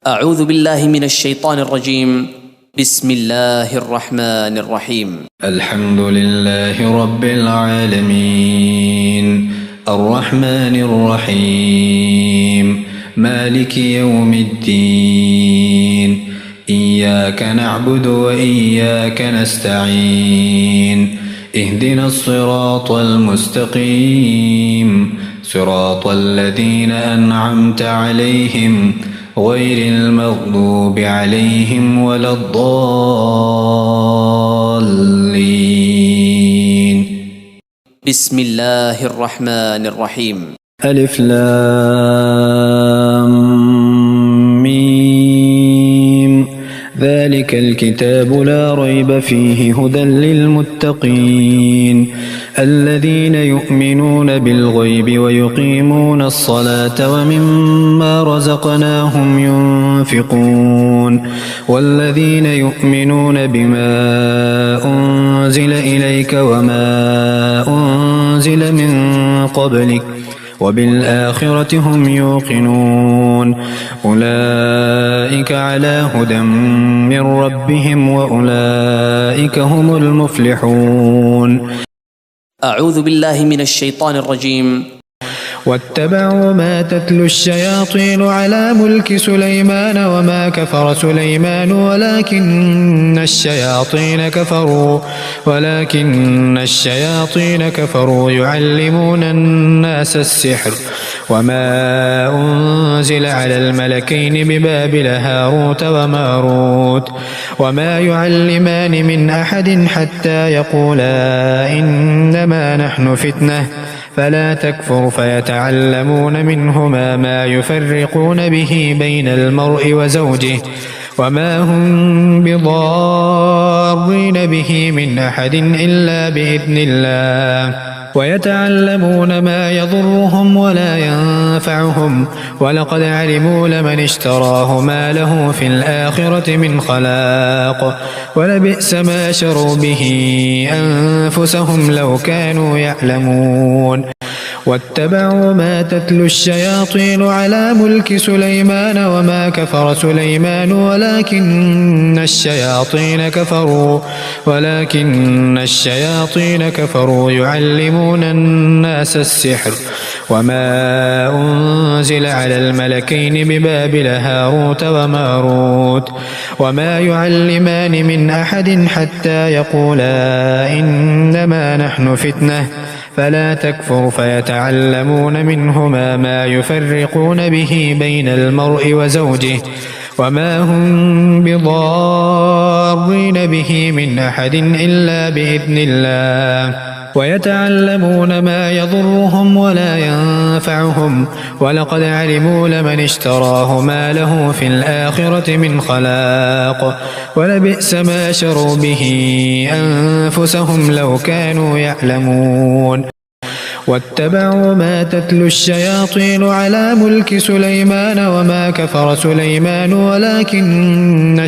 أعوذ بالله من الشيطان الرجيم. بسم الله الرحمن الرحيم. الحمد لله رب العالمين الرحمن الرحيم مالك يوم الدين إياك نعبد وإياك نستعين اهدنا الصراط المستقيم صراط الذين أنعمت عليهم غير المغضوب عليهم ولا الضالين. بسم الله الرحمن الرحيم. ألف لام ميم ذلك الكتاب لا ريب فيه هدى للمتقين الذين يؤمنون بالغيب ويقيمون الصلاة ومما رزقناهم ينفقون والذين يؤمنون بما أنزل إليك وما أنزل من قبلك وبالآخرة هم يوقنون أولئك على هدى من ربهم وأولئك هم المفلحون. أعوذ بالله من الشيطان الرجيم. واتبعوا ما تتلو الشياطين على ملك سليمان وما كفر سليمان ولكن الشياطين كفروا يعلمون الناس السحر وما أنزل على الملكين ببابل هاروت وماروت وما يعلمان من أحد حتى يقولا إنما نحن فتنة فلا تكفر فيتعلمون منهما ما يفرقون به بين المرء وزوجه وما هم بضارين به من أحد إلا بإذن الله ويتعلمون ما يضرهم ولا ينفعهم ولقد علموا لمن اشتراه ما له في الآخرة من خلاق ولبئس ما شروا به أنفسهم لو كانوا يعلمون. واتبعوا ما تتلو الشياطين على ملك سليمان وما كفر سليمان ولكن الشياطين كفروا يعلمون الناس السحر وما أنزل على الملكين ببابل هاروت وماروت وما يعلمان من أحد حتى يقولا إنما نحن فتنة فلا تكفر فيتعلمون منهما ما يفرقون به بين المرء وزوجه وما هم بضارين به من أحد إلا بإذن الله ويتعلمون ما يضرهم ولا ينفعهم ولقد علموا لمن اشتراه ما له في الآخرة من خلاق ولبئس ما شروا به أنفسهم لو كانوا يعلمون. واتبعوا ما تتلو الشياطين على ملك سليمان وما كفر سليمان ولكن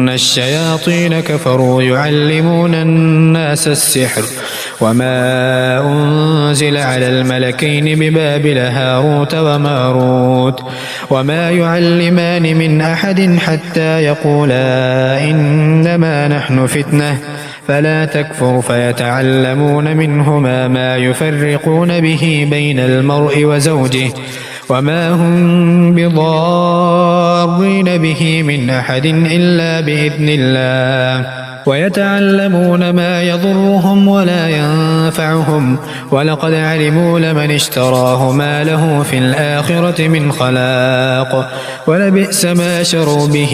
الشياطين كفروا يعلمون الناس السحر وما أنزل على الملكين ببابل هاروت وماروت وما يعلمان من أحد حتى يقولا إنما نحن فتنة فلا تكفر فيتعلمون منهما ما يفرقون به بين المرء وزوجه وما هم بضارين به من أحد إلا بإذن الله ويتعلمون ما يضرهم ولا ينفعهم ولقد علموا لمن اشتراه ما له في الآخرة من خلاق ولبئس ما شروا به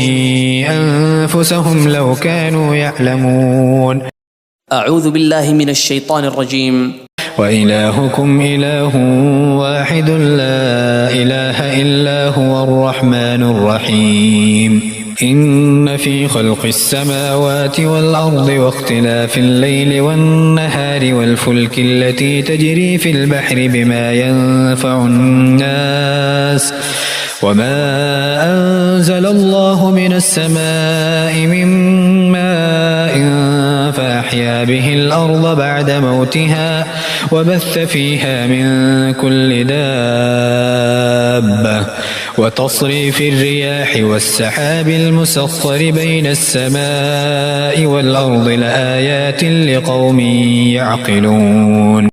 أنفسهم لو كانوا يعلمون. أعوذ بالله من الشيطان الرجيم. وإلهكم إله واحد لا إله إلا هو الرحمن الرحيم إن في خلق السماوات والأرض واختلاف الليل والنهار والفلك التي تجري في البحر بما ينفع الناس وما أنزل الله من السماء من ماء فأحيا أحيا به الأرض بعد موتها وبث فيها من كل دابة وتصريف الرياح والسحاب المسخر بين السماء والأرض لآيات لقوم يعقلون.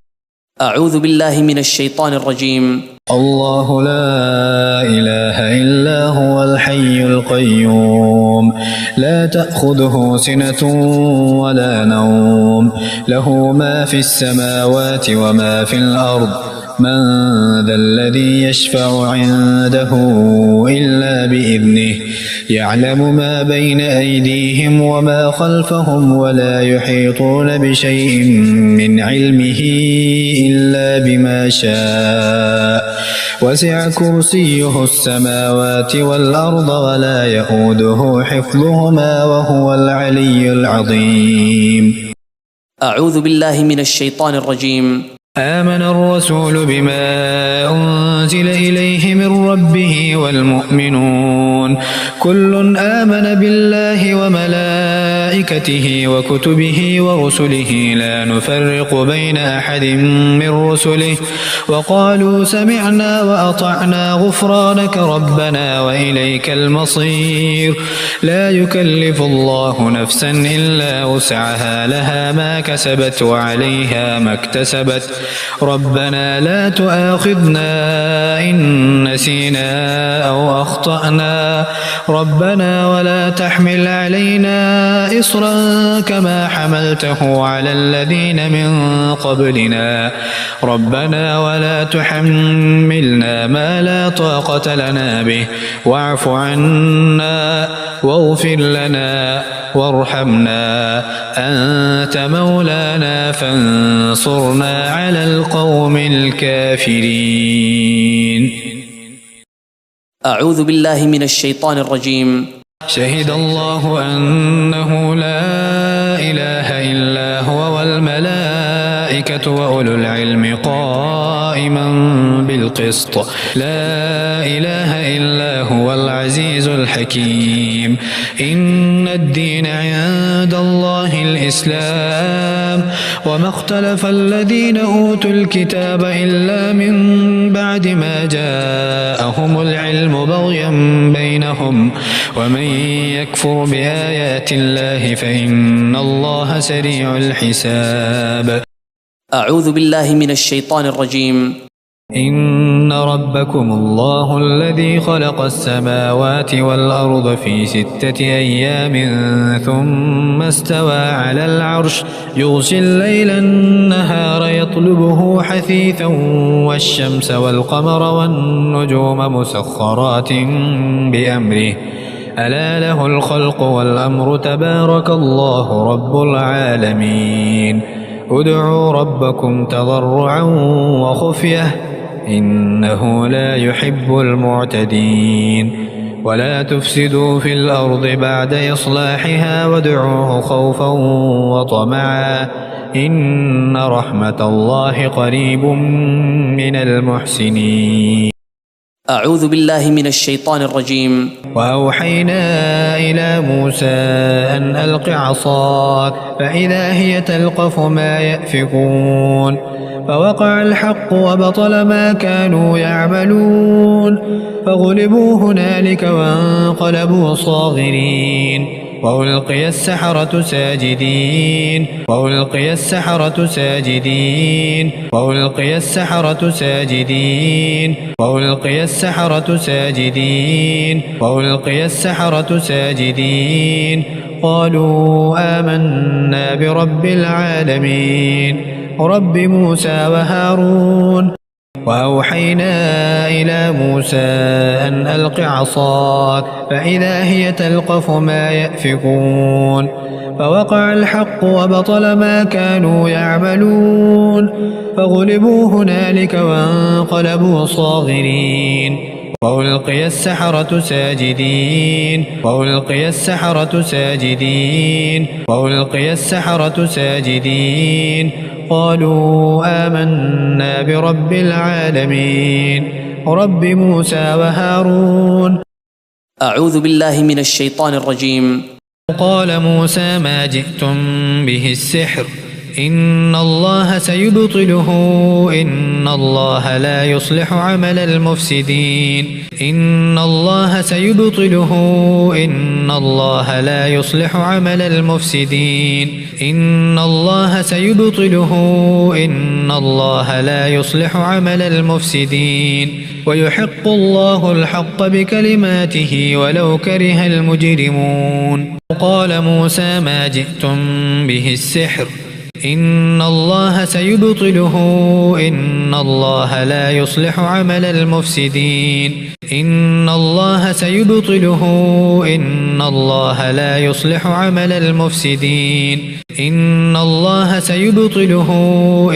أعوذ بالله من الشيطان الرجيم. الله لا إله إلا هو الحي القيوم لا تأخذه سنة ولا نوم له ما في السماوات وما في الأرض من ذا الذي يشفع عنده إلا بإذنه يعلم ما بين أيديهم وما خلفهم ولا يحيطون بشيء من علمه إلا بما شاء وسع كرسيه السماوات والأرض ولا يئوده حفظهما وهو العلي العظيم. أعوذ بالله من الشيطان الرجيم. آمن الرسول بما أنزل إليه من ربه والمؤمنون كل آمن بالله وملائكته وكتبه ورسله لا نفرق بين أحد من رسله وقالوا سمعنا وأطعنا غفرانك ربنا وإليك المصير. لا يكلف الله نفسا إلا وسعها لها ما كسبت وعليها ما اكتسبت ربنا لا تؤاخذنا إن نسينا أو أخطأنا ربنا ولا تحمل علينا إصرا كما حملته على الذين من قبلنا ربنا ولا تحملنا ما لا طاقة لنا به واعف عنا واغفر لنا وارحمنا أنت مولانا فانصرنا على القوم الكافرين. أعوذ بالله من الشيطان الرجيم. شهد الله أنه لا إله إلا هو والملائكة وأولو العلم قائما بالقسط لا إله إلا هو العزيز الحكيم. إن الدين عند الله الإسلام وما اختلف الذين أوتوا الكتاب إلا من بعد ما جاءهم العلم بغيا بينهم ومن يكفر بآيات الله فإن الله سريع الحساب. أعوذ بالله من الشيطان الرجيم. إن ربكم الله الذي خلق السماوات والأرض في 6 أيام ثم استوى على العرش يغشي الليل النهار يطلبه حثيثا والشمس والقمر والنجوم مسخرات بأمره ألا له الخلق والأمر تبارك الله رب العالمين. ادعوا ربكم تضرعا وخفية إنه لا يحب المعتدين. ولا تفسدوا في الأرض بعد إصلاحها وادعوه خوفا وطمعا إن رحمة الله قريب من المحسنين. أعوذ بالله من الشيطان الرجيم. وأوحينا إلى موسى أن ألق عصاك فإذا هي تلقف ما يأفكون فوقع الحق وبطل ما كانوا يعملون فغلبوا هنالك وانقلبوا صاغرين وألقي السحرة ساجدين وألقي السحرة ساجدين وألقي السحرة ساجدين وألقي السحرة ساجدين وألقي السحرة ساجدين قالوا آمنا برب العالمين رب موسى وهارون. وأوحينا إلى موسى أن ألق عصاك فإذا هي تلقف ما يأفكون فوقع الحق وبطل ما كانوا يعملون فغلبوا هنالك وانقلبوا صاغرين وألقي السحرة ساجدين وألقي السحرة ساجدين وألقي السحرة ساجدين قالوا آمنا برب العالمين رب موسى وهارون. أعوذ بالله من الشيطان الرجيم. قال موسى ما جئتم به السحر إن الله سيبطله إن الله لا يصلح عمل المفسدين إن الله سيبطله إن الله لا يصلح عمل المفسدين إن الله سيبطله إن الله لا يصلح عمل المفسدين ويحق الله الحق بكلماته ولو كره المجرمون قال موسى ما جئتم به السحر إن الله سيبطله إن الله لا يصلح عمل المفسدين إن الله سيبطله إن الله لا يصلح عمل المفسدين إن الله سيبطله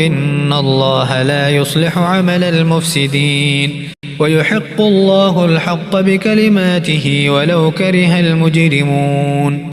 إن الله لا يصلح عمل المفسدين ويحق الله الحق بكلماته ولو كره المجرمون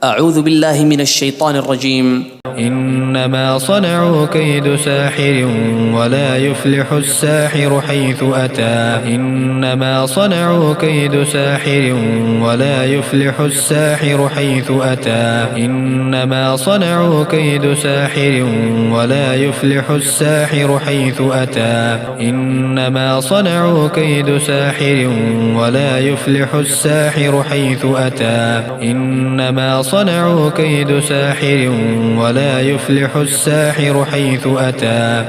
أعوذ بالله من الشيطان الرجيم. إنما صنعوا كيد ساحر ولا يفلح الساحر حيث أتى إنما صنعوا كيد ساحر ولا يفلح الساحر حيث أتى إنما صنعوا كيد ساحر ولا يفلح الساحر حيث أتى إنما صنعوا كيد ساحر ولا يفلح الساحر حيث أتى إنما صنعوا كيد ساحر ولا يفلح الساحر حيث أتى.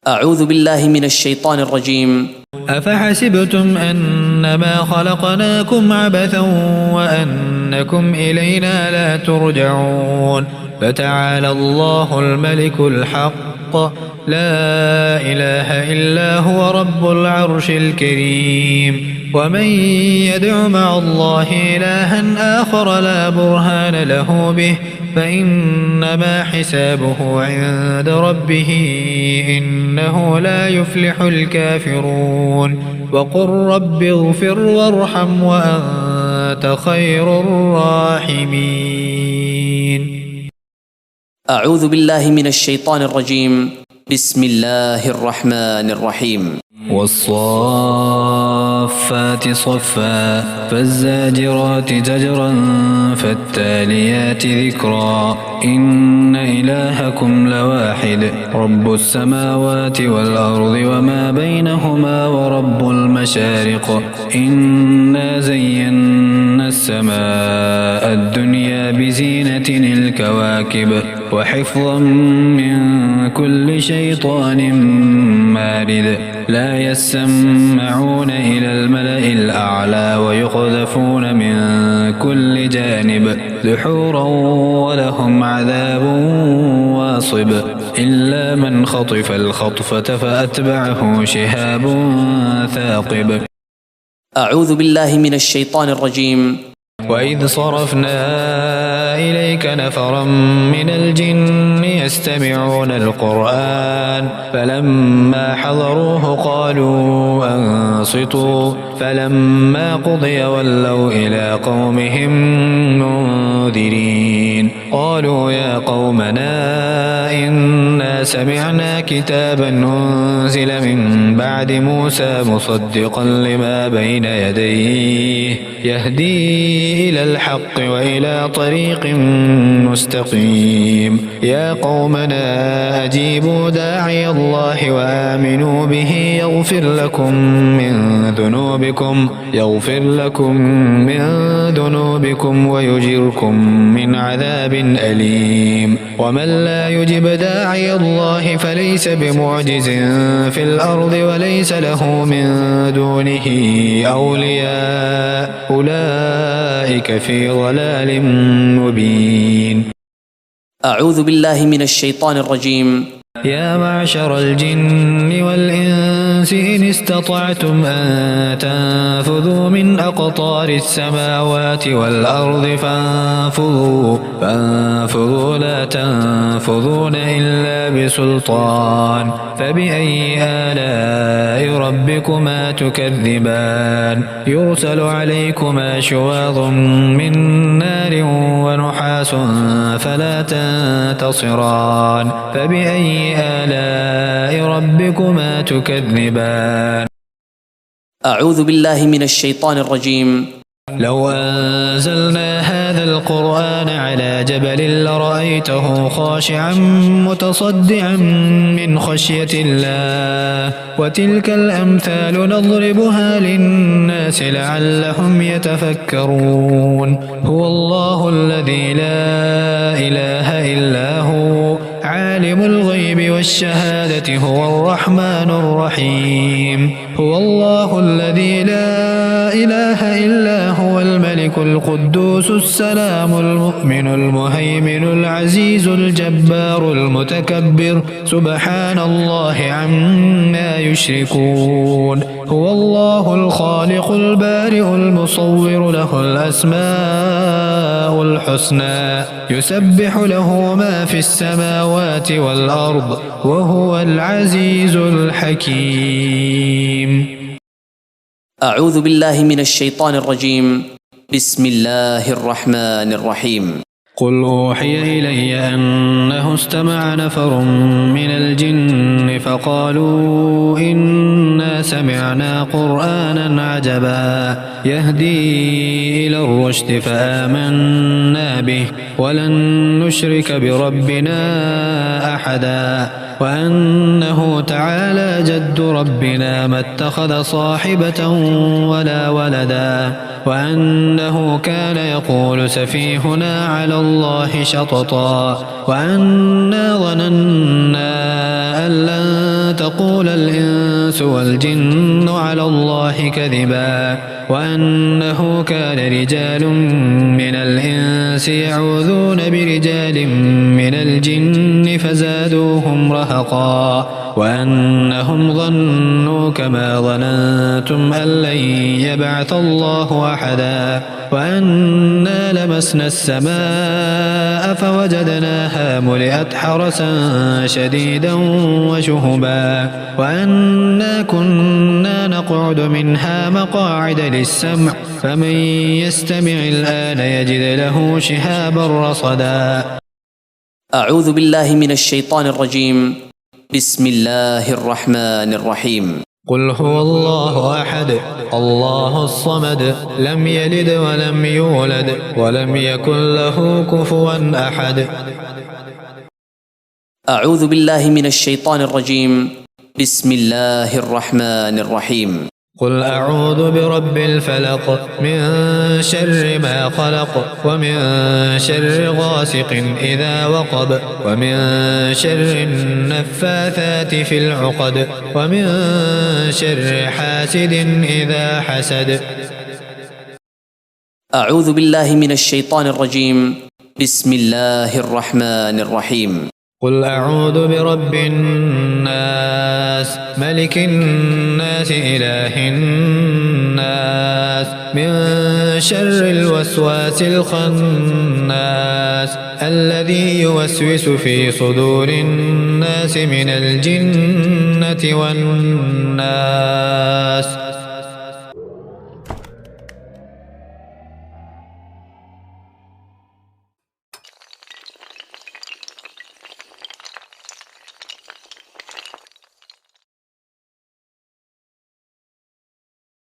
أعوذ بالله من الشيطان الرجيم. أفحسبتم أنما خلقناكم عبثا وأنكم إلينا لا ترجعون فتعالى الله الملك الحق لا إله إلا هو رب العرش الكريم ومن يدع مع الله إلها آخر لا برهان له به فإنما حسابه عند ربه إنه لا يفلح الكافرون وقل رب اغفر وارحم وأنت خير الراحمين. أعوذ بالله من الشيطان الرجيم. بسم الله الرحمن الرحيم. والصافات صفا فالزاجرات زجرا فالتاليات ذكرا إن إلهكم لواحد رب السماوات والأرض وما بينهما ورب المشارق إنا زينا السماء الدنيا بزينة الكواكب وحفظا من كل شيطان مارد لا يسمعون إلى الملأ الأعلى ويقذفون من كل جانب دحورا ولهم عذاب واصب إلا من خطف الخطفة فأتبعه شهاب ثاقب. أعوذ بالله من الشيطان الرجيم. وإذ صرفنا إليك نفرا من الجن يستمعون القرآن فلما حضروه قالوا أنصتوا فلما قضي ولوا إلى قومهم منذرين قالوا يا قومنا إنا سمعنا كتابا أنزل من بعد موسى مصدقا لما بين يديه يهدي إلى الحق وإلى طريق مستقيم يا قومنا أجيبوا داعي الله وآمنوا به يغفر لكم من ذنوبكم ويجركم من عذاب أليم ومن لا يجب داعي الله فليس بمعجز في الأرض وليس له من دونه أولياء أولئك في ضلال مبين. أعوذ بالله من الشيطان الرجيم. يا معشر الجن والإنس إن استطعتم أن تنفذوا من أقطار السماوات والأرض فانفذوا لا تنفذون إلا بسلطان فبأي آلاء ربكما تكذبان يرسل عليكما شواظ من نار ونحاس فلا تنتصران فبأي آلاء ربكما تكذبان. أعوذ بالله من الشيطان الرجيم. لو أنزلنا هذا القرآن على جبل لرأيته خاشعا متصدعا من خشية الله. وتلك الأمثال نضربها للناس لعلهم يتفكرون. هو الله الذي لا إله إلا هو عالم الغيب والشهادة هو الرحمن الرحيم. هو الله الذي لا إله إلا هو الملك القدوس السلام المؤمن المهيمن العزيز الجبار المتكبر سبحان الله عما يشركون. هو الله الخالق البارئ المصور له الأسماء الحسنى يسبح له ما في السماوات والأرض وهو العزيز الحكيم. أعوذ بالله من الشيطان الرجيم. بسم الله الرحمن الرحيم. قل أوحي إلي أنه استمع نفر من الجن فقالوا إنا سمعنا قرآنا عجبا يهدي إلى الرشد فآمنا به ولن نشرك بربنا أحدا. وأنه تعالى جد ربنا ما اتخذ صاحبة ولا ولدا. وأنه كان يقول سفيهنا على الله شططا. وأنا ظننا أن لن تقول الإنس والجن على الله كذبا. وأنه كان رجال من الإنس يعوذون برجال من الجن فزادوهم رهقا. وأنهم ظنوا كما ظننتم أن لن يبعث الله أحدا. وأنا لمسنا السماء فوجدناها ملئت حرسا شديدا وشهبا. وأنا كنا نقعد منها مقاعد للسمع فمن يستمع الآن يجد له شهابا رصدا. أعوذ بالله من الشيطان الرجيم. بسم الله الرحمن الرحيم. قل هو الله أحد الله الصمد لم يلد ولم يولد ولم يكن له كفوا أحد. أعوذ بالله من الشيطان الرجيم. بسم الله الرحمن الرحيم. قل أعوذ برب الفلق من شر ما خلق ومن شر غاسق إذا وقب ومن شر النفاثات في العقد ومن شر حاسد إذا حسد. أعوذ بالله من الشيطان الرجيم. بسم الله الرحمن الرحيم. قل أعوذ برب الناس ملك الناس إله الناس من شر الوسواس الخناس الذي يوسوس في صدور الناس من الجنة والناس.